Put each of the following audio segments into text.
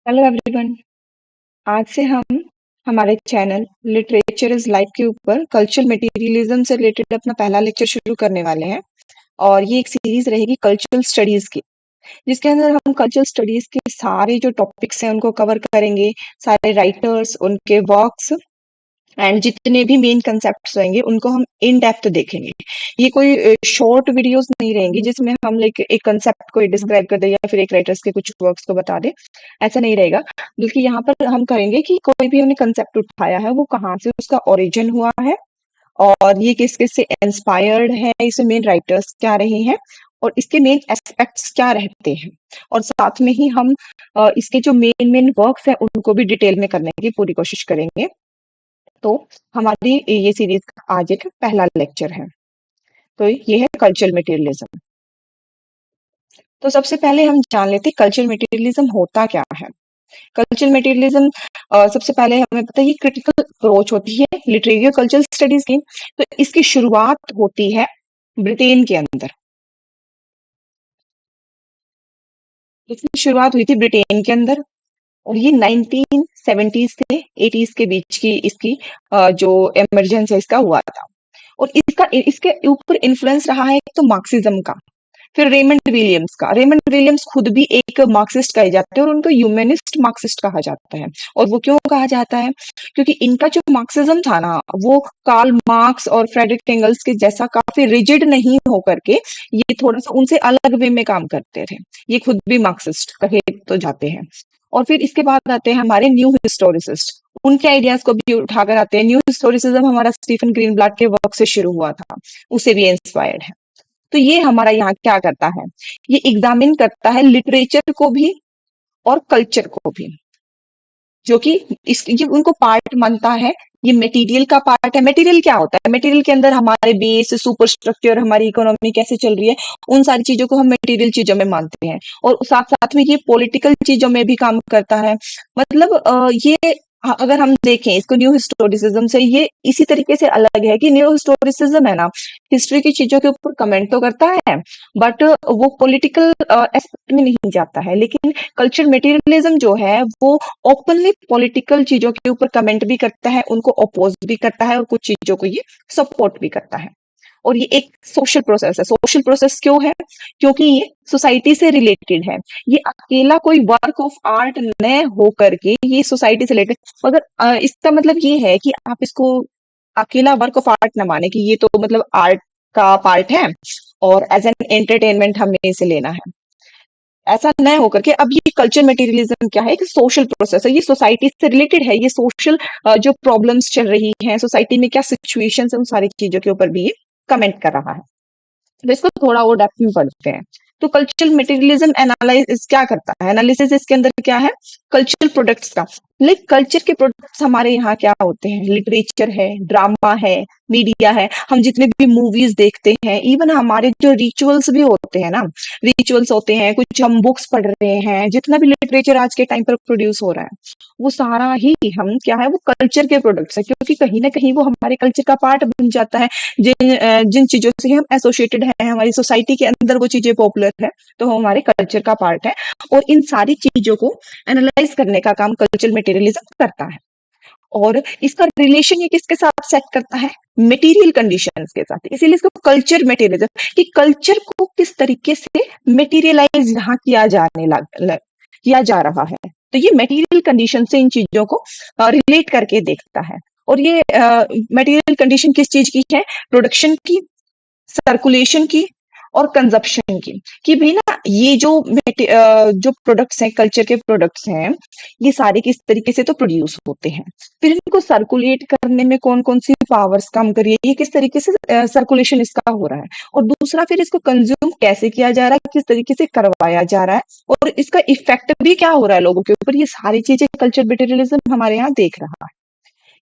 Hello everyone. आज से हम हमारे चैनल लिटरेचर इज लाइफ के ऊपर कल्चरल मटेरियलिज्म से रिलेटेड अपना पहला लेक्चर शुरू करने वाले हैं। और ये एक सीरीज रहेगी कल्चरल स्टडीज की, जिसके अंदर हम कल्चरल स्टडीज के सारे जो टॉपिक्स हैं उनको कवर करेंगे। सारे राइटर्स, उनके वर्क्स एंड जितने भी मेन कंसेप्ट्स रहेंगे उनको हम इन डेप्थ देखेंगे। ये कोई शॉर्ट वीडियोस नहीं रहेंगी जिसमें हम लाइक एक कंसेप्ट को डिस्क्राइब कर दे या फिर एक राइटर्स के कुछ वर्क्स को बता दे। ऐसा नहीं रहेगा, बल्कि यहाँ पर हम करेंगे कि कोई भी हमने कंसेप्ट उठाया है वो कहाँ से उसका ओरिजिन हुआ है और ये किस किस से इंस्पायर्ड है, इसमें मेन राइटर्स क्या रहे हैं और इसके मेन एस्पेक्ट्स क्या रहते हैं। और साथ में ही हम इसके जो मेन मेन वर्क्स हैं उनको भी डिटेल में करने की पूरी कोशिश करेंगे। तो हमारी ये सीरीज का आज एक पहला लेक्चर है। तो ये है कल्चरल मटेरियलिज्म। तो सबसे पहले हम जान लेते हैं कल्चरल मटेरियलिज्म होता क्या है। कल्चरल मटेरियलिज्म सबसे पहले हमें पता है ये क्रिटिकल अप्रोच होती है लिटरेरी और कल्चरल स्टडीज की। तो इसकी शुरुआत होती है ब्रिटेन के अंदर। इसकी शुरुआत हुई थी ब्रिटेन के अंदर और ये 1970s से 80s के बीच की इसकी जो इमरजेंस है इसका हुआ था। और इसका इसके ऊपर इन्फ्लुएंस रहा है एक तो मार्क्सिज्म का, फिर रेमंड विलियम्स का। रेमंड विलियम्स खुद भी एक मार्क्सिस्ट कहे जाते हैं और उनको ह्यूमनिस्ट मार्क्सिस्ट कहा जाता है। और वो क्यों कहा जाता है? क्योंकि इनका जो मार्क्सिज्म था ना वो कार्ल मार्क्स और फ्रेडरिक एंगल्स के जैसा काफी रिजिड नहीं होकर के ये थोड़ा सा उनसे अलग वे में काम करते थे। ये खुद भी मार्क्सिस्ट कहे तो जाते हैं। और फिर इसके बाद आते हैं हमारे न्यू हिस्टोरिसिस्ट। उनके आइडियाज को भी उठाकर आते हैं। न्यू हिस्टोरिसिज्म हमारा स्टीफन ग्रीनब्लाट के वर्क से शुरू हुआ था, उसे भी इंस्पायर्ड है। तो ये हमारा यहाँ क्या करता है, ये एग्जामिन करता है लिटरेचर को भी और कल्चर को भी, जो कि इस ये उनको पार्ट मानता है। ये मटेरियल का पार्ट है। मटेरियल क्या होता है? मटेरियल के अंदर हमारे बेस, सुपर स्ट्रक्चर, हमारी इकोनॉमी कैसे चल रही है, उन सारी चीजों को हम मटेरियल चीजों में मानते हैं। और साथ साथ में ये पॉलिटिकल चीजों में भी काम करता है। मतलब ये अगर हम देखें इसको न्यू हिस्टोरिसिज्म से, ये इसी तरीके से अलग है कि न्यू हिस्टोरिसिज्म है ना, हिस्ट्री की चीजों के ऊपर कमेंट तो करता है बट वो पॉलिटिकल एस्पेक्ट में नहीं जाता है। लेकिन कल्चरल मटेरियलिज्म जो है वो ओपनली पॉलिटिकल चीजों के ऊपर कमेंट भी करता है, उनको अपोज भी करता है और कुछ चीजों को ये सपोर्ट भी करता है। और ये एक सोशल प्रोसेस है। सोशल प्रोसेस क्यों है? क्योंकि ये सोसाइटी से रिलेटेड है। ये अकेला कोई वर्क ऑफ आर्ट न हो करके ये सोसाइटी से रिलेटेड। मगर इसका मतलब ये है कि आप इसको अकेला वर्क ऑफ आर्ट ना माने कि ये तो मतलब आर्ट का पार्ट है और एज एन एंटरटेनमेंट हमें इसे लेना है। ऐसा न होकर के अब ये कल्चर मटेरियलिज्म क्या है, एक सोशल प्रोसेस है। ये सोसाइटी से रिलेटेड है। ये सोशल जो प्रॉब्लम्स चल रही हैं सोसाइटी में, क्या सिचुएशंस है, उन सारी चीजों के ऊपर भी ये कमेंट कर रहा है। तो इसको थोड़ा और डेप्थ में पढ़ते हैं। तो कल्चरल मटेरियलिज्म एनालाइज क्या करता है? एनालिसिस इसके अंदर क्या है? कल्चरल प्रोडक्ट्स का। लाइक कल्चर के प्रोडक्ट्स हमारे यहाँ क्या होते हैं? लिटरेचर है, ड्रामा है, मीडिया है। हम जितने भी मूवीज देखते हैं, इवन हमारे जो रिचुअल्स भी होते हैं ना, रिचुअल्स होते हैं, कुछ हम बुक्स पढ़ रहे हैं, जितना भी लिटरेचर आज के टाइम पर प्रोड्यूस हो रहा है वो सारा ही हम क्या है, वो कल्चर के प्रोडक्ट्स है। क्योंकि कहीं ना कहीं वो हमारे कल्चर का पार्ट बन जाता है। जिन चीजों से हम एसोसिएटेड है, हमारी सोसाइटी के अंदर वो चीजें पॉपुलर है, तो वो हमारे कल्चर का पार्ट है। और इन सारी चीजों को एनालाइज करने का काम कल्चरल मटेरियलिज्म करता है। और इसका रिलेशन ये किसके साथ सेट करता है? मटेरियल कंडीशंस के साथ। इसीलिए इसको कल्चर मटेरियलिज्म, कि कल्चर को किस तरीके से मटेरियलाइज यहाँ किया जा रहा है। तो ये मटेरियल कंडीशन से इन चीजों को रिलेट करके देखता है। और ये मटेरियल कंडीशन किस चीज की है? प्रोडक्शन की, सर्कुलेशन की और कंजप्शन की। कि भाई ना ये जो प्रोडक्ट्स हैं, कल्चर के प्रोडक्ट्स हैं, ये सारे किस तरीके से तो प्रोड्यूस होते हैं। फिर इनको सर्कुलेट करने में कौन कौन सी पावर्स काम कर रही है, ये किस तरीके से सर्कुलेशन इसका हो रहा है। और दूसरा फिर इसको कंज्यूम कैसे किया जा रहा है, किस तरीके से करवाया जा रहा है और इसका इफेक्ट भी क्या हो रहा है लोगों के ऊपर। ये सारी चीजें कल्चर मटेरियलिज्म हमारे यहाँ देख रहा है।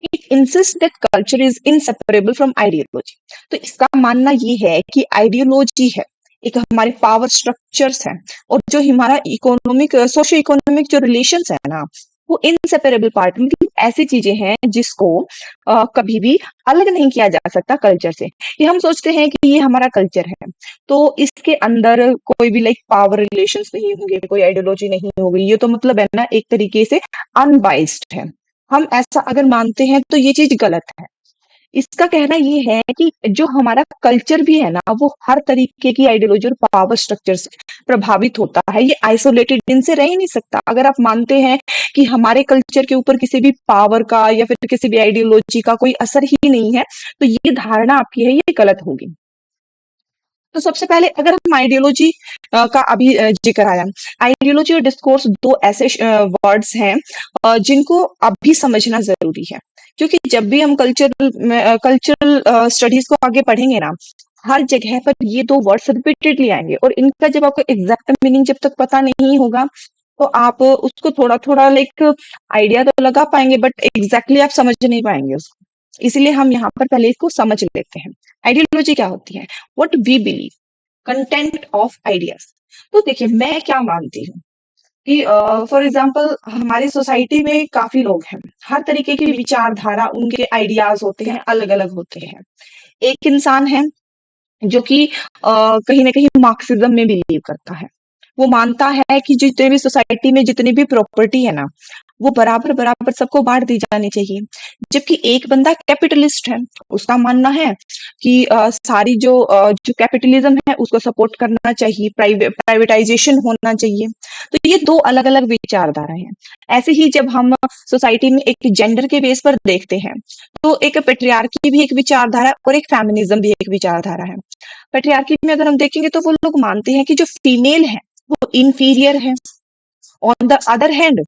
It insists that culture is inseparable from ideology। तो इसका मानना ये है कि आइडियोलॉजी है, एक हमारे पावर स्ट्रक्चर्स हैं और जो हमारा इकोनॉमिक सोशो इकोनॉमिक जो रिलेशंस है ना, वो इनसेपरेबल पार्ट, मतलब ऐसी चीजें हैं जिसको कभी भी अलग नहीं किया जा सकता कल्चर से। कि हम सोचते हैं कि ये हमारा कल्चर है, तो इसके अंदर कोई भी लाइक पावर रिलेशंस नहीं होंगे, कोई आइडियोलॉजी नहीं होगी, ये तो मतलब है ना एक तरीके से अनबाइस्ड है। हम ऐसा अगर मानते हैं तो ये चीज गलत है। इसका कहना ये है कि जो हमारा कल्चर भी है ना, वो हर तरीके की आइडियोलॉजी और पावर स्ट्रक्चर से प्रभावित होता है। ये आइसोलेटेड इनसे रह ही नहीं सकता। अगर आप मानते हैं कि हमारे कल्चर के ऊपर किसी भी पावर का या फिर किसी भी आइडियोलॉजी का कोई असर ही नहीं है, तो ये धारणा आपकी है, ये गलत होगी। तो सबसे पहले अगर हम आइडियोलॉजी का अभी जिक्र आया, आइडियोलॉजी और डिस्कोर्स दो ऐसे वर्ड्स हैं जिनको अभी समझना जरूरी है। क्योंकि जब भी हम कल्चरल स्टडीज को आगे पढ़ेंगे ना, हर जगह पर ये दो वर्ड्स रिपीटेडली आएंगे, और इनका जब आपको एग्जैक्ट मीनिंग जब तक पता नहीं होगा, तो आप उसको थोड़ा थोड़ा लाइक आइडिया तो लगा पाएंगे, बट एग्जैक्टली आप समझ नहीं पाएंगे उसको। इसलिए हम यहाँ पर पहले इसको समझ लेते हैं। आइडियोलॉजी क्या होती है? What we believe, content of ideas. तो देखिए, मैं क्या मानती हूँ कि फॉर एग्जाम्पल हमारी सोसाइटी में काफी लोग हैं, हर तरीके की विचारधारा, उनके आइडियाज होते हैं, अलग अलग होते हैं। एक इंसान है जो कि कहीं ना कहीं मार्क्सिज्म में बिलीव करता है। वो मानता है कि जितने भी सोसाइटी में जितनी भी प्रॉपर्टी है ना, वो बराबर बराबर सबको बांट दी जानी चाहिए। जबकि एक बंदा कैपिटलिस्ट है, उसका मानना है कि सारी जो कैपिटलिज्म है उसको सपोर्ट करना चाहिए, प्राइवेटाइजेशन होना चाहिए। तो ये दो अलग अलग विचारधाराएं हैं। ऐसे ही जब हम सोसाइटी में एक जेंडर के बेस पर देखते हैं, तो एक पेट्रियार्की भी एक विचारधारा है और एक फेमिनिज्म भी एक विचारधारा है। पेट्रियार्की में अगर हम देखेंगे तो वो लोग मानते हैं कि जो फीमेल है वो इंफीरियर है। ऑन द अदर हैंड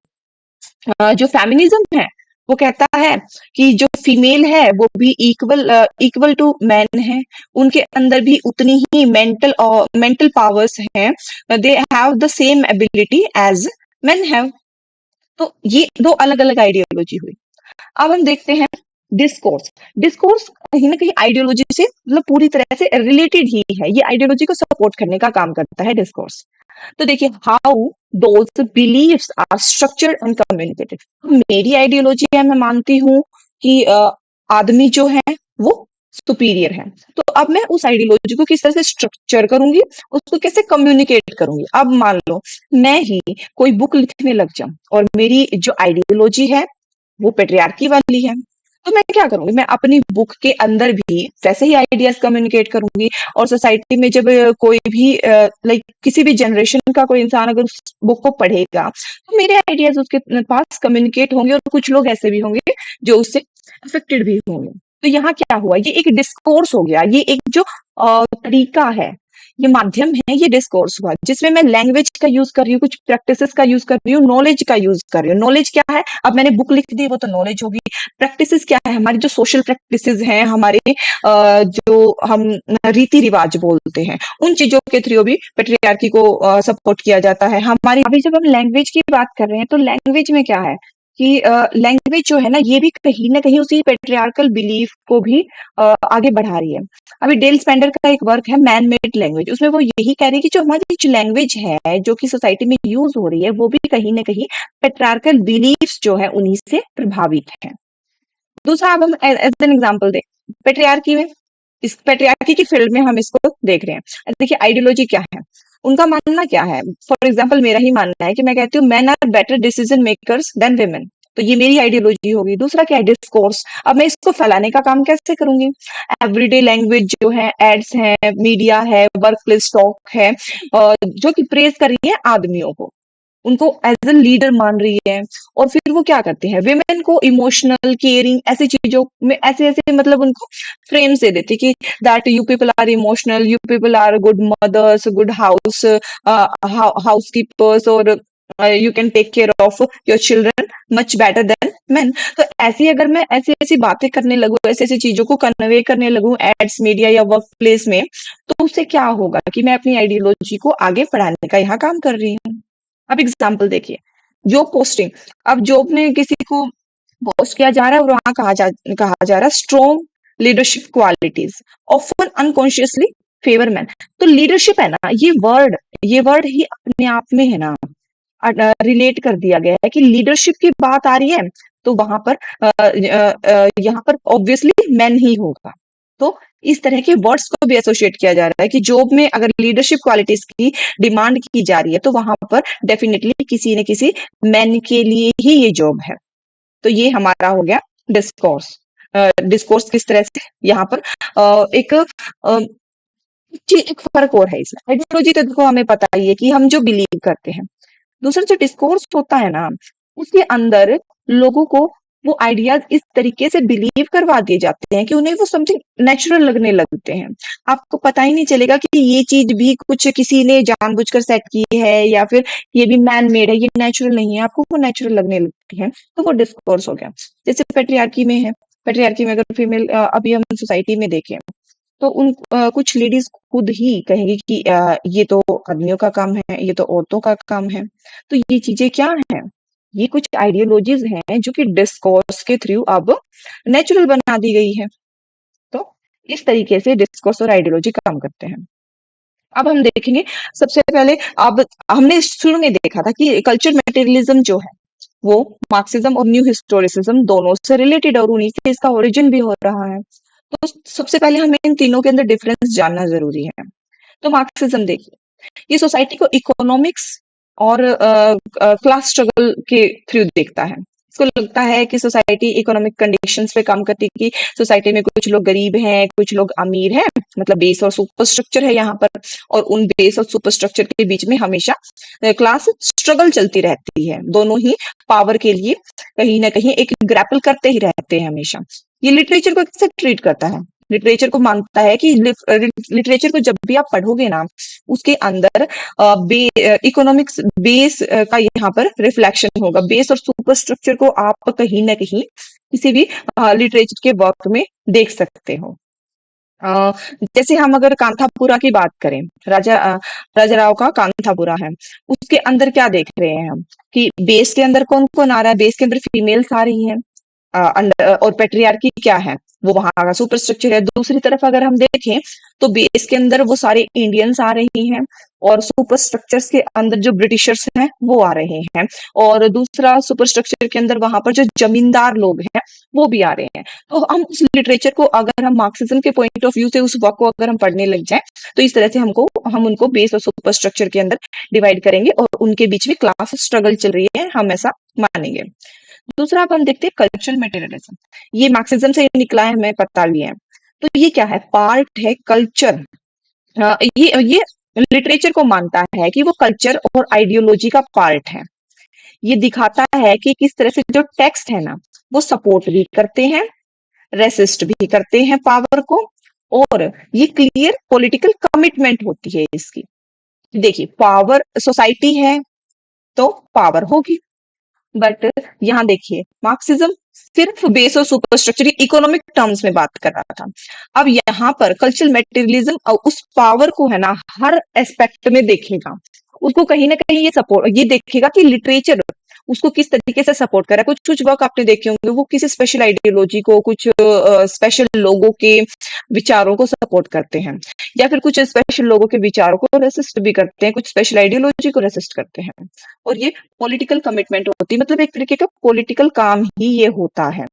जो फेमिनिज्म है वो कहता है कि जो फीमेल है वो भी इक्वल टू मैन है, उनके अंदर भी उतनी ही मेंटल पावर्स हैं, they have the same ability as men have. तो ये दो अलग अलग आइडियोलॉजी हुई। अब हम देखते हैं डिस्कोर्स। डिस्कोर्स कहीं ना कहीं आइडियोलॉजी से मतलब पूरी तरह से रिलेटेड ही है, ये आइडियोलॉजी को सपोर्ट करने का काम करता है डिस्कोर्स। तो देखिए, how those beliefs are structured and communicated. मेरी आइडियोलॉजी है, मैं मानती हूँ कि आदमी जो है वो सुपीरियर है। तो अब मैं उस आइडियोलॉजी को किस तरह से स्ट्रक्चर करूंगी, उसको कैसे कम्युनिकेट करूंगी। अब मान लो मैं ही कोई बुक लिखने लग जाऊं और मेरी जो आइडियोलॉजी है वो पेट्रियार्की वाली है, तो मैं क्या करूंगी, मैं अपनी बुक के अंदर भी वैसे ही आइडियाज कम्युनिकेट करूंगी। और सोसाइटी में जब कोई भी लाइक किसी भी जनरेशन का कोई इंसान अगर उस बुक को पढ़ेगा, तो मेरे आइडियाज उसके पास कम्युनिकेट होंगे, और कुछ लोग ऐसे भी होंगे जो उससे अफेक्टेड भी होंगे। तो यहाँ क्या हुआ, ये एक डिस्कोर्स हो गया, ये एक जो तरीका है, ये माध्यम है, ये डिस्कोर्स हुआ जिसमें मैं लैंग्वेज का यूज कर रही हूँ, कुछ प्रैक्टिसेस का यूज कर रही हूँ, नॉलेज का यूज कर रही हूँ। नॉलेज क्या है, अब मैंने बुक लिख दी वो तो नॉलेज होगी। प्रैक्टिसेस क्या है, हमारी जो सोशल प्रैक्टिसेस हैं, हमारे जो हम रीति रिवाज बोलते हैं, उन चीजों के थ्रू भी पेट्रियार्की को सपोर्ट किया जाता है। हमारी अभी जब हम लैंग्वेज की बात कर रहे हैं, तो लैंग्वेज में क्या है कि लैंग्वेज जो है ना कहीं उसी पेट्रियार्कल बिलीफ को भी आगे बढ़ा रही है। अभी डेल स्पेंडर का एक वर्क है मैन मेड लैंग्वेज, उसमें वो यही कह रही है कि जो हमारी जो लैंग्वेज है जो कि सोसाइटी में यूज हो रही है, वो भी कहीं ना कहीं पेट्रियार्कल बिलीफ्स जो है उन्हीं से प्रभावित है। दूसरा, अब हम एज एन एग्जांपल दें पेट्रियार्की में, इस पेट्रियार्की की फील्ड में हम इसको देख रहे हैं। देखिए, आइडियोलॉजी क्या है, उनका मानना क्या है। फॉर एग्जाम्पल मेरा ही मानना है कि मैं कहती हूँ man are better decision makers than women. तो ये मेरी आइडियोलॉजी होगी। दूसरा क्या है, डिस्कोर्स। अब मैं इसको फैलाने का काम कैसे करूंगी। एवरीडे लैंग्वेज जो है, एड्स है, मीडिया है, वर्क प्लेस टॉक है, जो कि प्रेज कर रही है आदमियों को, उनको एज ए लीडर मान रही है। और फिर वो क्या करते हैं, वेमेन को इमोशनल केयरिंग ऐसी चीजों में ऐसे ऐसे मतलब उनको फ्रेम्स दे देती कि that you people are emotional, you people are good mothers, good housekeepers, और you can take care of your children much better than man. तो ऐसी अगर मैं ऐसी ऐसी बातें करने लगूं, ऐसी ऐसी चीजों को कन्वे करने लगूं एड्स, मीडिया या वर्क प्लेस में, तो उससे क्या होगा कि मैं अपनी आइडियोलॉजी को आगे बढ़ाने का यहाँ काम कर रही हूँ। अब एग्जाम्पल देखिए, जॉब पोस्टिंग। अब जॉब में किसी को पोस्ट किया जा रहा है और वहां कहा जा रहा है strong leadership qualities often unconsciously favour man. तो लीडरशिप है ना, ये वर्ड ही अपने आप में है ना रिलेट कर दिया गया है कि लीडरशिप की बात आ रही है, तो वहां पर यहाँ पर ऑब्वियसली मैन ही होगा। तो इस तरह के वर्ड्स को भी एसोसिएट किया जा रहा है कि जॉब में अगर लीडरशिप क्वालिटीज की डिमांड की जा रही है तो वहां पर डेफिनेटली किसी न किसी मैन के लिए ही ये जॉब है। तो ये हमारा हो गया डिस्कोर्स। डिस्कोर्स किस तरह से यहाँ पर एक एक फर्क और है इसमें। आइडियोलॉजी तो देखो हमें पता ही है कि हम जो बिलीव करते हैं। दूसरा जो डिस्कोर्स होता है ना, उसके अंदर लोगों को वो आइडियाज इस तरीके से बिलीव करवा दिए जाते हैं कि उन्हें वो समथिंग नेचुरल लगने लगते हैं। आपको पता ही नहीं चलेगा कि ये चीज भी कुछ किसी ने जानबूझकर सेट की है या फिर ये भी मैन मेड है, ये नेचुरल नहीं है, आपको वो नेचुरल लगने लगती है। तो वो डिस्कोर्स हो गया। जैसे पेट्रियार्की में है, पेट्रियार्की में अगर फीमेल अभी हम सोसाइटी में देखें तो उन कुछ लेडीज खुद ही कहेंगी कि ये तो आदमियों का काम है, ये तो औरतों का काम है। तो ये चीजें क्या हैं? ये कुछ आइडियोलॉजीज हैं जो कि डिस्कोर्स के थ्रू अब नेचुरल बना दी गई है। तो इस तरीके से डिस्कोर्स और आइडियोलॉजी काम करते हैं। अब हम देखेंगे सबसे पहले, अब हमने शुरू में देखा था कि कल्चर मटेरियलिज्म जो है वो मार्क्सिज्म और न्यू हिस्टोरिसिज्म दोनों से रिलेटेड और उन्हीं से इसका ओरिजिन भी हो रहा है। तो सबसे पहले हमें इन तीनों के अंदर डिफरेंस जानना जरूरी है। तो मार्क्सिज्म देखिए, ये सोसाइटी को इकोनॉमिक्स और क्लास स्ट्रगल के थ्रू देखता है। इसको लगता है कि सोसाइटी इकोनॉमिक कंडीशंस पे काम करती है कि सोसाइटी में कुछ लोग गरीब हैं, कुछ लोग अमीर हैं, मतलब बेस और सुपर स्ट्रक्चर है यहाँ पर। और उन बेस और सुपर स्ट्रक्चर के बीच में हमेशा क्लास स्ट्रगल चलती रहती है। दोनों ही पावर के लिए कहीं ना कहीं एक ग्रैपल करते ही रहते हैं हमेशा। ये लिटरेचर को कैसे ट्रीट करता है? लिटरेचर को मानता है कि लिटरेचर को जब भी आप पढ़ोगे ना, उसके अंदर इकोनॉमिक्स बेस का यहाँ पर रिफ्लेक्शन होगा। बेस और सुपर स्ट्रक्चर को आप कहीं ना कहीं किसी भी लिटरेचर के वर्क में देख सकते हो। अ, जैसे हम अगर कांथापुरा की बात करें, राजा राव का कांथापुरा है, उसके अंदर क्या देख रहे हैं हम कि बेस के अंदर कौन कौन आ रहा है? बेस के अंदर फीमेल्स आ रही हैं, और पेट्रियार्की क्या है, वो वहां का सुपर स्ट्रक्चर है। दूसरी तरफ अगर हम देखें तो बेस के अंदर वो सारे इंडियंस आ रही हैं और सुपर स्ट्रक्चर्स के अंदर जो ब्रिटिशर्स हैं वो आ रहे हैं। और दूसरा सुपर स्ट्रक्चर के अंदर वहां पर जो जमींदार लोग हैं वो भी आ रहे हैं। तो हम उस लिटरेचर को, अगर हम मार्क्सिज्म के पॉइंट ऑफ व्यू से उस वर्क को अगर हम पढ़ने लग जाए, तो इस तरह से हम उनको बेस और सुपर स्ट्रक्चर के अंदर डिवाइड करेंगे और उनके बीच में क्लास स्ट्रगल चल रही है, हम ऐसा मानेंगे। दूसरा अब हम देखते हैं कल्चरल मटेरियलिज्म। ये मार्क्सिज्म से निकला है, हमें पता भी है। तो ये क्या है? पार्ट है कल्चर। ये लिटरेचर को मानता है कि वो कल्चर और आइडियोलॉजी का पार्ट है। ये दिखाता है कि किस तरह से जो टेक्स्ट है ना, वो सपोर्ट भी करते हैं, रेसिस्ट भी करते हैं पावर को, और ये क्लियर पॉलिटिकल कमिटमेंट होती है इसकी। देखिए, पावर सोसाइटी है तो पावर होगी, बट यहाँ देखिए मार्क्सिज्म सिर्फ बेस और सुपर स्ट्रक्चर इकोनॉमिक टर्म्स में बात कर रहा था। अब यहाँ पर कल्चरल मटेरियलिज्म उस पावर को है ना हर एस्पेक्ट में देखेगा। उसको कहीं ना कहीं ये देखेगा कि लिटरेचर उसको किस तरीके से सपोर्ट कर रहा है। कुछ कुछ वर्क आपने देखे होंगे, वो किसी स्पेशल आइडियोलॉजी को, कुछ स्पेशल लोगों के विचारों को सपोर्ट करते हैं, या फिर कुछ स्पेशल लोगों के विचारों को रेसिस्ट भी करते हैं, कुछ स्पेशल आइडियोलॉजी को रेसिस्ट करते हैं। और ये पॉलिटिकल कमिटमेंट होती है, मतलब एक तरीके का पॉलिटिकल काम ही ये होता है।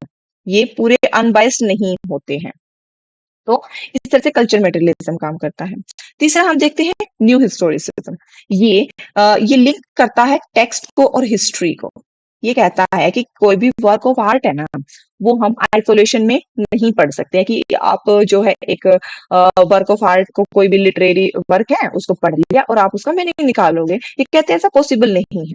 ये पूरे अनबायस्ड नहीं होते हैं। तो इस तरह से कल्चर मटेरियलिज्म काम करता है। तीसरा हम देखते हैं न्यू हिस्टोरिसिज्म। ये लिंक करता है टेक्स्ट को और हिस्ट्री को। ये कहता है कि कोई भी वर्क ऑफ आर्ट है ना, वो हम आइसोलेशन में नहीं पढ़ सकते हैं कि आप जो है एक वर्क ऑफ आर्ट को, कोई भी लिटरेरी वर्क है उसको पढ़ लिया और आप उसका मीनिंग निकालोगे। ये कहते हैं ऐसा पॉसिबल नहीं है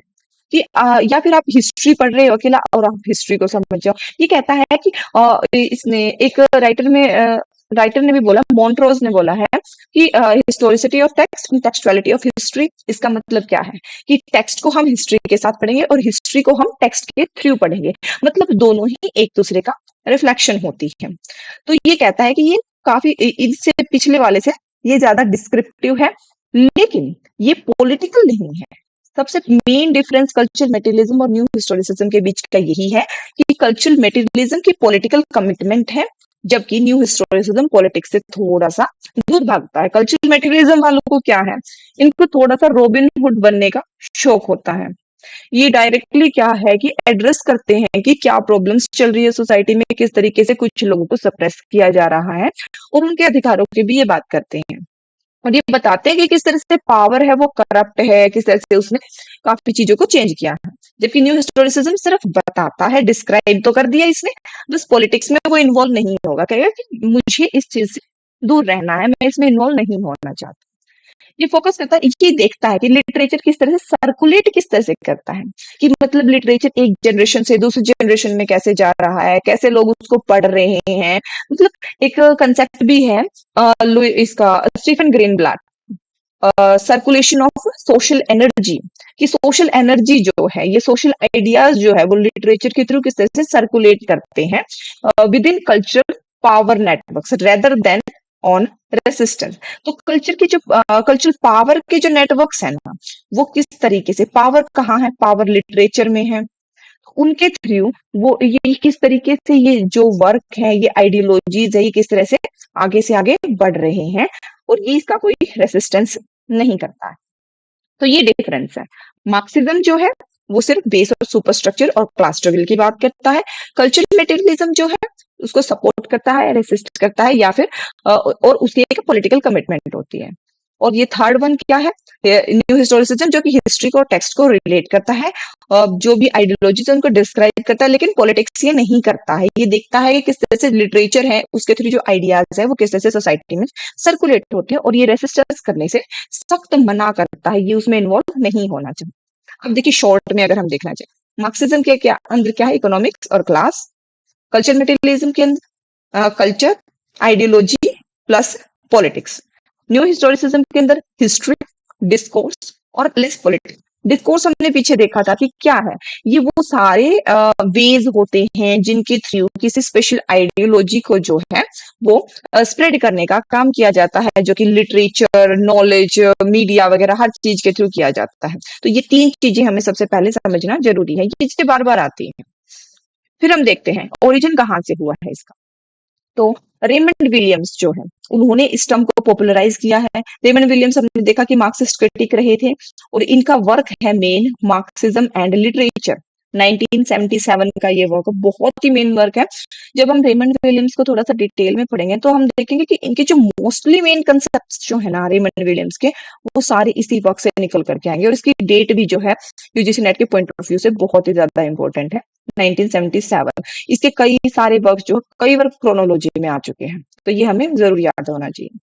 कि या फिर आप हिस्ट्री पढ़ रहे हो अकेला और आप हिस्ट्री को समझ जाओ। ये कहता है कि इसने एक राइटर ने भी बोला, मॉन्ट्रोज ने बोला है कि historicity of text and textuality of history. इसका मतलब क्या है कि टेक्स्ट को हम हिस्ट्री के साथ पढ़ेंगे और हिस्ट्री को हम टेक्स्ट के थ्रू पढ़ेंगे, मतलब दोनों ही एक दूसरे का रिफ्लेक्शन होती है। तो ये कहता है कि ये काफी इससे पिछले वाले से ये ज्यादा डिस्क्रिप्टिव है, लेकिन ये पॉलिटिकल नहीं है। सबसे मेन डिफरेंस कल्चरल मटेरियलिज्म और न्यू हिस्टोरिसिज्म के बीच का यही है कि कल्चरल मटेरियलिज्म की पॉलिटिकल कमिटमेंट है, जबकि न्यू हिस्टोरिसिज्म पॉलिटिक्स से थोड़ा सा दूर भागता है। कल्चरल मटेरियलिज्म वालों को क्या है, इनको थोड़ा सा रॉबिन हुड बनने का शौक होता है। ये डायरेक्टली क्या है कि एड्रेस करते हैं कि क्या प्रॉब्लम्स चल रही है सोसाइटी में, किस तरीके से कुछ लोगों को सप्रेस किया जा रहा है, और उनके अधिकारों की भी ये बात करते हैं। और ये बताते हैं कि किस तरह से पावर है वो करप्ट है, किस तरह से उसने काफी चीजों को चेंज किया है। जबकि न्यू हिस्टोरिसिज्म सिर्फ बताता है, डिस्क्राइब तो कर दिया इसने, बस पॉलिटिक्स में वो इन्वॉल्व नहीं होगा, कहेगा कि मुझे इस चीज से दूर रहना है, मैं इसमें इन्वॉल्व नहीं होना चाहता। ये फोकस करता है, ये देखता है कि लिटरेचर किस तरह से सर्कुलेट किस तरह से करता है, कि मतलब लिटरेचर एक जनरेशन से दूसरी जनरेशन में कैसे जा रहा है, कैसे लोग उसको पढ़ रहे हैं। मतलब एक कंसेप्ट भी है इसका Stephen Greenblatt, circulation of social energy, कि सोशल एनर्जी जो है, ये सोशल आइडियाज जो है वो लिटरेचर के थ्रू किस तरह से सर्कुलेट करते हैं with in cultural power networks rather than on resistance. तो कल्चर की जो कल्चरल पावर के जो नेटवर्क्स है ना, वो किस तरीके से, पावर कहाँ है, पावर लिटरेचर में है, उनके थ्रू वो ये किस तरीके से ये जो वर्क है, ये आइडियोलॉजीज है, ये किस तरह से आगे बढ़ रहे हैं, और ये इसका कोई रेसिस्टेंस नहीं करता है। तो ये डिफरेंस है। मार्क्सिज्म जो है वो सिर्फ बेस और सुपरस्ट्रक्चर और क्लास स्ट्रगल की बात करता है। कल्चरल मटेरियलिज्म जो है उसको सपोर्ट करता है, रेसिस्ट करता है, या फिर और उसकी एक पॉलिटिकल कमिटमेंट होती है। और ये थर्ड वन क्या है, न्यू हिस्टोरिसिज्म, जो कि हिस्ट्री को, टेक्स्ट को रिलेट करता है, जो भी आइडियोलॉजीज उनको डिस्क्राइब करता है, लेकिन पॉलिटिक्स ये नहीं करता है। ये देखता है कि किस तरह से लिटरेचर है उसके थ्रू जो आइडियाज है वो किस तरह से सोसाइटी में सर्कुलेट होते हैं, और ये रेसिस्टेंस करने से सख्त मना करता है, ये उसमें इन्वॉल्व नहीं होना चाहिए। अब देखिए शॉर्ट में अगर हम देखना चाहें, मार्क्सिज्म के क्या अंदर क्या है, इकोनॉमिक्स और क्लास। कल्चर मटेरियलिज्म के अंदर culture, ideology plus politics. New historicism के अंदर हिस्ट्री, डिस्कोर्स और लेस पॉलिटिक्स। डिस्कोर्स हमने पीछे देखा था कि क्या है, ये वो सारे वेज होते हैं जिनके थ्रू किसी स्पेशल आइडियोलॉजी को जो है वो स्प्रेड करने का काम किया जाता है, जो कि लिटरेचर, नॉलेज, मीडिया वगैरह हर चीज के थ्रू किया जाता है। तो ये तीन चीजें हमें सबसे पहले समझना जरूरी है, ये चीजें बार बार आती हैं। फिर हम देखते हैं ओरिजिन कहाँ से हुआ है इसका। तो रेमंड विलियम्स जो है उन्होंने इस टर्म को पॉपुलराइज किया है। रेमंड विलियम्स हमने देखा कि मार्क्सिस्ट क्रिटिक रहे थे, और इनका वर्क है मेन मार्क्सिज्म एंड लिटरेचर। 1977 का ये वर्क बहुत ही मेन वर्क है। जब हम रेमंड विलियम्स को थोड़ा सा डिटेल में पढ़ेंगे तो हम देखेंगे कि इनके जो मोस्टली मेन कंसेप्ट जो है ना रेमंड विलियम्स के, वो सारे इसी वर्क से निकल करके आएंगे, और इसकी डेट भी जो है यूजीसी नेट के पॉइंट ऑफ व्यू से बहुत ही ज्यादा इंपॉर्टेंट है, 1977। इसके कई सारे वर्क जो कई वर्क क्रोनोलॉजी में आ चुके हैं, तो ये हमें जरूर याद होना चाहिए।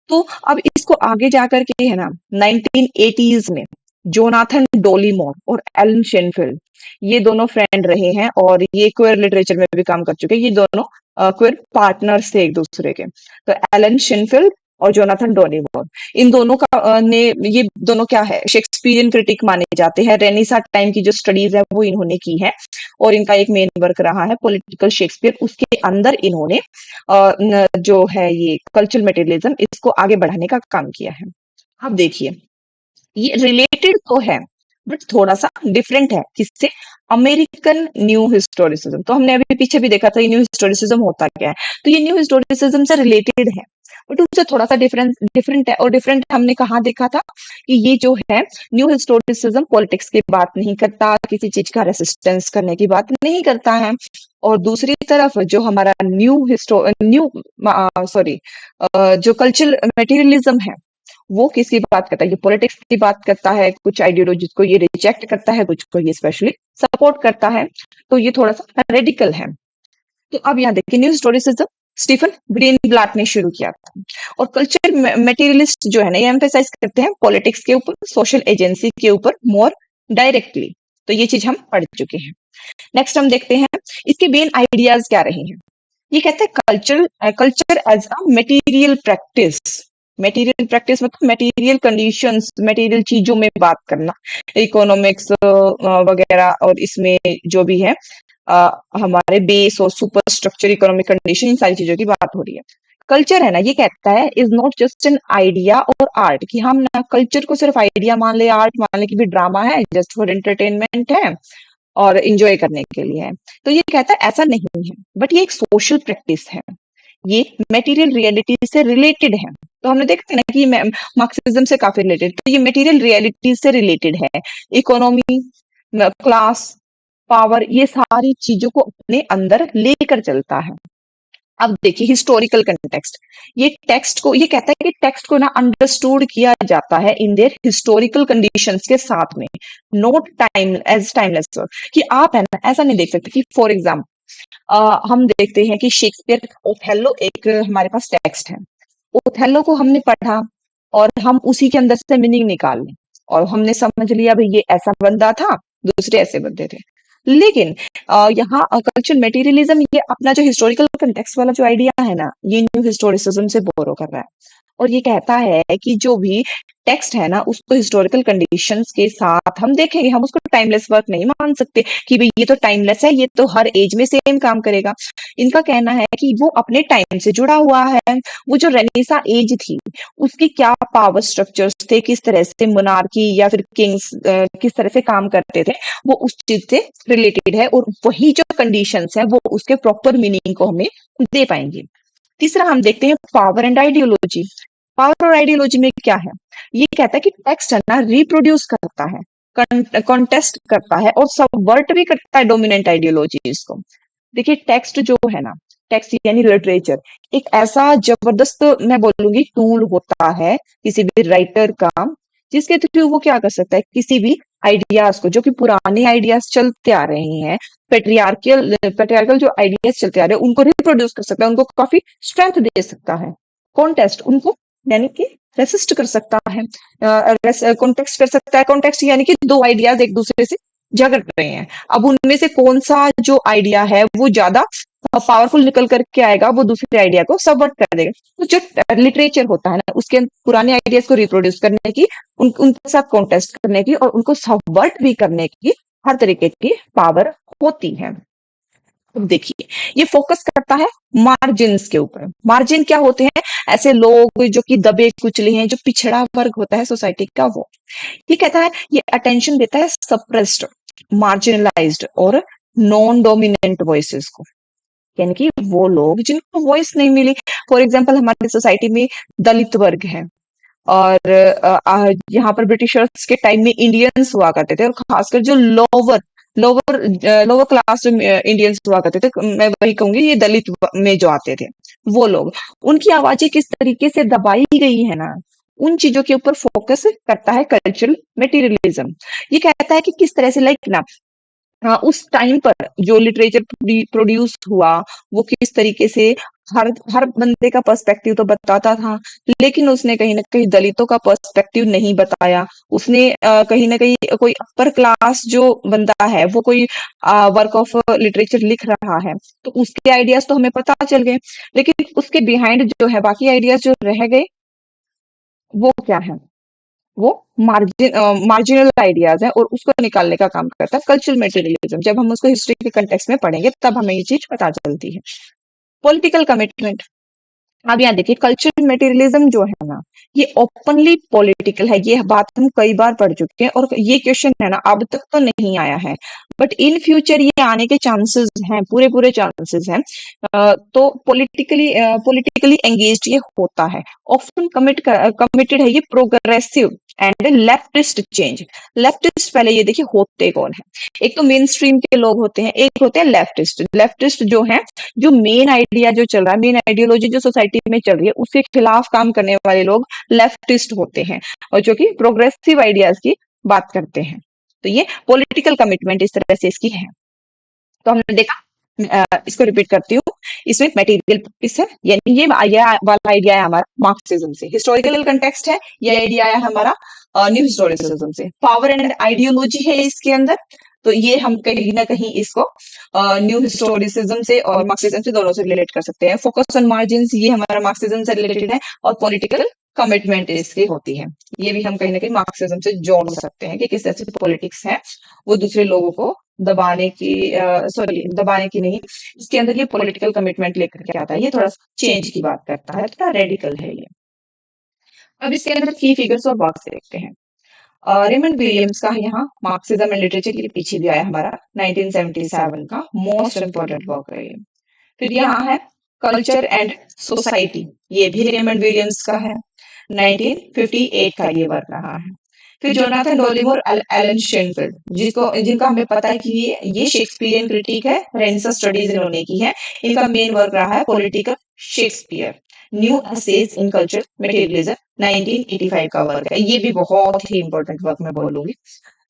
तो अब इसको आगे जाकर के है ना 1980s में जोनाथन डोलीमोर और एलन शेनफील्ड, ये दोनों फ्रेंड रहे हैं, और ये क्वेयर लिटरेचर में भी काम कर चुके हैं। ये दोनों क्वेयर पार्टनर्स थे एक दूसरे के। तो एलन शेनफील्ड और जोनाथन डोलीमोर, इन दोनों का ये दोनों क्या है, शेक्सपियरियन क्रिटिक माने जाते हैं। रेनेसां टाइम की जो स्टडीज है वो इन्होंने की है, और इनका एक मेन वर्क रहा है पॉलिटिकल शेक्सपियर। उसके अंदर इन्होंने जो है ये कल्चरल मटेरियलिज्म, इसको आगे बढ़ाने का काम किया है। अब देखिए ये रिलेटेड तो है बट थोड़ा सा डिफरेंट है, किससे, अमेरिकन न्यू हिस्टोरिसिज्म। तो हमने अभी पीछे भी देखा था ये न्यू हिस्टोरिसिज्म होता क्या है, तो ये न्यू हिस्टोरिसिज्म से रिलेटेड है बट उससे थोड़ा सा डिफरेंट है। और डिफरेंट हमने कहाँ देखा था कि ये जो है न्यू हिस्टोरिसिज्म पॉलिटिक्स की बात नहीं करता, किसी चीज का रेसिस्टेंस करने की बात नहीं करता है। और दूसरी तरफ जो हमारा न्यू सॉरी जो कल्चरल मटेरियलिज्म है वो किसकी बात करता है, ये पॉलिटिक्स की बात करता है, कुछ आइडियोलॉजी को ये रिजेक्ट करता है, कुछ को ये स्पेशली सपोर्ट करता है। तो ये थोड़ा सा रेडिकल है। तो अब यहाँ देखिए न्यू हिस्टोरिसिज्म स्टीफन ग्रीनब्लैट ने शुरू किया था, और कल्चर मटेरियलिस्ट जो है ना ये एम्फेसाइज करते हैं पॉलिटिक्स के ऊपर, सोशल एजेंसी के ऊपर मोर डायरेक्टली। तो ये चीज हम पढ़ चुके हैं। नेक्स्ट हम देखते हैं इसके मेन आइडियाज क्या रहे हैं। ये कहते हैं culture as a material practice. Material practice मतलब मटेरियल कंडीशंस, मटेरियल चीजों में बात करना, इकोनॉमिक्स वगैरह, और इसमें जो भी है हमारे बेस और सुपर स्ट्रक्चर, इकोनॉमिक कंडीशन, इन सारी चीजों की बात हो रही है। कल्चर है ना ये कहता है is not just an idea और आर्ट, कि हम ना कल्चर को सिर्फ आइडिया मान ले, आर्ट मान ले कि भी ड्रामा है, जस्ट फॉर एंटरटेनमेंट है और इंजॉय करने के लिए है। तो ये कहता है ऐसा नहीं है, बट ये एक सोशल प्रैक्टिस है, ये मटेरियल रियलिटी से रिलेटेड है। तो हमने देखा ना कि मार्क्सिज्म से काफी रिलेटेड, तो ये मटेरियल रियलिटी से रिलेटेड है। इकोनॉमी, क्लास, पावर, ये सारी चीजों को अपने अंदर लेकर चलता है। अब देखिए हिस्टोरिकल कंटेक्स्ट, ये टेक्स्ट को, ये कहता है कि टेक्स्ट को ना अंडरस्टूड किया जाता है इन देयर हिस्टोरिकल कंडीशंस के साथ में, not time as timeless work. कि आप है ना ऐसा नहीं देख सकते कि फॉर एग्जाम्पल हम देखते हैं कि शेक्सपियर ओथेलो एक हमारे पास टेक्स्ट है, ओथेलो को हमने पढ़ा और हम उसी के अंदर से मीनिंग निकाल लें और हमने समझ लिया भाई ये ऐसा बंदा था, दूसरे ऐसे बंदे थे। लेकिन यहाँ कल्चरल मटेरियलिज्म ये अपना जो हिस्टोरिकल कंटेक्स्ट वाला जो आइडिया है ना, ये न्यू हिस्टोरिसिज्म से बोरो कर रहा है और ये कहता है कि जो भी टेक्स्ट है ना उसको हिस्टोरिकल कंडीशंस के साथ हम देखेंगे, हम उसको टाइमलेस वर्क नहीं मान सकते कि भाई ये तो टाइमलेस है, ये तो हर एज में सेम काम करेगा। इनका कहना है कि वो अपने टाइम से जुड़ा हुआ है। वो जो रेनेसा एज थी उसकी क्या पावर स्ट्रक्चर्स थे, किस तरह से मोनार्की या फिर किंग्स किस तरह से काम करते थे, वो उस चीज से रिलेटेड है और वही जो कंडीशंस है वो उसके प्रॉपर मीनिंग को हमें दे पाएंगे। तीसरा हम देखते हैं पावर एंड आइडियोलॉजी। पावर और आइडियोलॉजी में क्या है, ये कहता है कि टेक्स्ट है ना रिप्रोड्यूस करता है, कॉन्टेस्ट करता है और सबवर्ट भी करता है डोमिनेंट आइडियोलॉजीज को। देखिए टेक्स्ट जो है ना, टेक्स्ट यानी लिटरेचर, एक ऐसा जबरदस्त मैं बोलूंगी टूल होता है किसी भी राइटर का, जिसके थ्रू वो क्या कर सकता है, किसी भी आइडियाज को, जो कि पुराने आइडियाज चलते आ रहे हैं, पेट्रियार्कल जो आइडियाज चलते आ रहे हैं, उनको रिप्रोड्यूस कर सकता है, उनको काफी स्ट्रेंथ दे सकता है। कॉन्टेस्ट उनको यानी कि रेसिस्ट कर सकता है, कॉन्टेक्स्ट कर सकता है। कॉन्टेक्स्ट यानी कि दो आइडियाज एक दूसरे से झगड़ रहे हैं, अब उनमें से कौन सा जो आइडिया है वो ज्यादा पावरफुल निकल करके आएगा, वो दूसरे आइडिया को सबवर्ट कर देगा। तो जो लिटरेचर होता है ना उसके पुराने आइडियाज को रिप्रोड्यूस करने की, उनके साथ कॉन्टेस्ट करने की और उनको सबवर्ट भी करने की हर तरीके की पावर होती है। अब देखिए ये फोकस करता है मार्जिन्स के ऊपर। मार्जिन क्या होते हैं, ऐसे लोग जो कि दबे कुचले हैं, जो पिछड़ा वर्ग होता है सोसाइटी का वो। ये कहता है ये अटेंशन देता है सप्रेस्ड, मार्जिनलाइज्ड और नॉन डोमिनेंट वॉइसेस को, यानी कि वो लोग जिनको वॉइस नहीं मिली। फॉर एग्जाम्पल हमारी सोसाइटी में दलित वर्ग है और यहाँ पर ब्रिटिशर्स के टाइम में इंडियंस हुआ करते थे और खासकर जो लोअर लोअर लोअर क्लास जो इंडियंस हुआ करते थे, मैं वही कहूंगी ये दलित में जो आते थे वो लोग, उनकी आवाजें किस तरीके से दबाई गई है ना, उन चीजों के ऊपर फोकस करता है कल्चरल मटेरियलिज्म। ये कहता है कि किस तरह से लाइक ना उस टाइम पर जो लिटरेचर प्रोड्यूस हुआ वो किस तरीके से हर हर बंदे का पर्सपेक्टिव तो बताता था, लेकिन उसने कहीं ना कहीं दलितों का पर्सपेक्टिव नहीं बताया। उसने कहीं ना कहीं कोई अपर क्लास जो बंदा है वो कोई वर्क ऑफ लिटरेचर लिख रहा है तो उसके आइडियाज तो हमें पता चल गए, लेकिन उसके बिहाइंड जो है बाकी आइडियाज जो रह गए वो क्या है, वो मार्जिनल आइडियाज है और उसको निकालने का काम करता है कल्चरल मटेरियलिज्म। जब हम उसको हिस्ट्री के कंटेक्स्ट में पढ़ेंगे तब हमें ये चीज पता चलती है। पॉलिटिकल कमिटमेंट, अब यहाँ देखिए कल्चरल मटेरियलिज्म जो है ना ये ओपनली पॉलिटिकल है। ये बात हम कई बार पढ़ चुके हैं और ये क्वेश्चन है ना अब तक तो नहीं आया है, बट इन फ्यूचर ये आने के चांसेस हैं, पूरे पूरे चांसेस हैं। तो पॉलिटिकली एंगेज्ड ये होता है, ऑफ्टन कमिटेड है ये progressive and leftist change. Leftist पहले ये देखिए होते कौन है, एक तो मेन स्ट्रीम के लोग होते हैं, एक होते हैं लेफ्टिस्ट। लेफ्टिस्ट जो है जो मेन आइडिया जो चल रहा है, मेन आइडियोलॉजी जो सोसाइटी में चल रही है उसके खिलाफ काम करने वाले लोग लेफ्टिस्ट होते हैं और जो कि प्रोग्रेसिव आइडियाज की बात करते हैं। तो ये पॉलिटिकल कमिटमेंट इस तरह से इसकी है। तो हमने देखा, इसको रिपीट करती हूँ, इसमें मटेरियल प्रैक्टिस है, यानी ये वाला आइडिया है हमारा मार्क्सिज्म से। हिस्टोरिकल कंटेक्स्ट है, ये आइडिया है हमारा न्यू हिस्टोरिसिज्म से। पावर एंड आइडियोलॉजी है इसके अंदर, तो ये हम कहीं ना कहीं इसको न्यू हिस्टोरिसिज्म से और मार्क्सिज्म से दोनों से रिलेट कर सकते हैं। फोकस ऑन मार्जिन ये हमारा मार्क्सिज्म से रिलेटेड है और पॉलिटिकल कमिटमेंट इसकी होती है, ये भी हम कहीं ना कहीं मार्क्सिज्म से जोड़ सकते हैं कि किस तरह से पॉलिटिक्स है वो दूसरे लोगों को दबाने की, सॉरी दबाने की नहीं, इसके अंदर ये पॉलिटिकल कमिटमेंट लेकर के आता है, ये थोड़ा चेंज की बात करता है, थोड़ा रेडिकल है ये। अब इसके अंदर की फिगर्स और वर्क्स देखते हैं। रेमंड विलियम्स का यहाँ मार्क्सिज्म एंड लिटरेचर के पीछे भी आया हमारा 1977 का मोस्ट इंपोर्टेंट वर्क है ये। फिर यहाँ है कल्चर एंड सोसाइटी, ये भी रेमंड विलियम्स का है, 1958 का ये वर्क रहा है। फिर जोनाथन डोलिमोर, एलन शेनफील्ड, जिनका हमें पता है कि ये शेक्सपियरियन क्रिटिक है, रेनेसां स्टडीज इन्होंने की है। इनका मेन वर्क रहा है political Shakespeare, new essays in culture materialism, 1985 का वर्क है। ये भी बहुत ही इंपॉर्टेंट वर्क मैं बोलूंगी।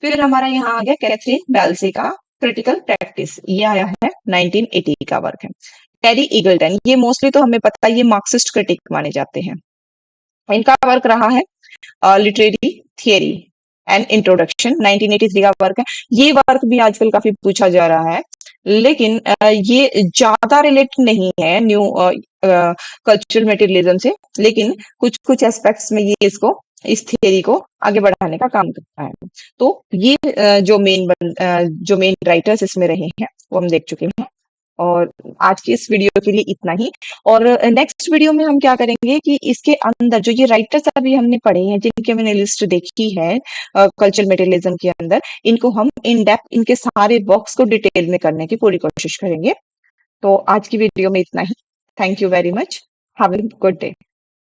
फिर हमारा यहाँ आ गया कैथरीन बेल्सी का क्रिटिकल प्रैक्टिस, ये आया है 1980 का वर्क है। टेरी ईगल्टन, ये मोस्टली तो हमें पता है ये मार्क्सिस्ट क्रिटिक माने जाते हैं। इनका वर्क रहा है लिटरेरी थियरी एंड इंट्रोडक्शन, 1983 का वर्क है। ये वर्क भी आजकल काफी पूछा जा रहा है, लेकिन ये ज्यादा रिलेट नहीं है न्यू कल्चरल मटेरियलिज्म से, लेकिन कुछ कुछ एस्पेक्ट्स में ये इसको इस थियरी को आगे बढ़ाने का काम करता है। तो ये जो मेन राइटर्स इसमें रहे हैं वो हम देख चुके हैं। और आज की इस वीडियो के लिए इतना ही। और नेक्स्ट वीडियो में हम क्या करेंगे कि इसके अंदर जो ये राइटर्स अभी हमने पढ़े हैं, जिनकी मैंने लिस्ट देखी है कल्चरल मटेरियलिज्म के अंदर, इनको हम इन डेप्थ इनके सारे वर्क्स को डिटेल में करने की पूरी कोशिश करेंगे। तो आज की वीडियो में इतना ही। Thank you very much. Have a good day.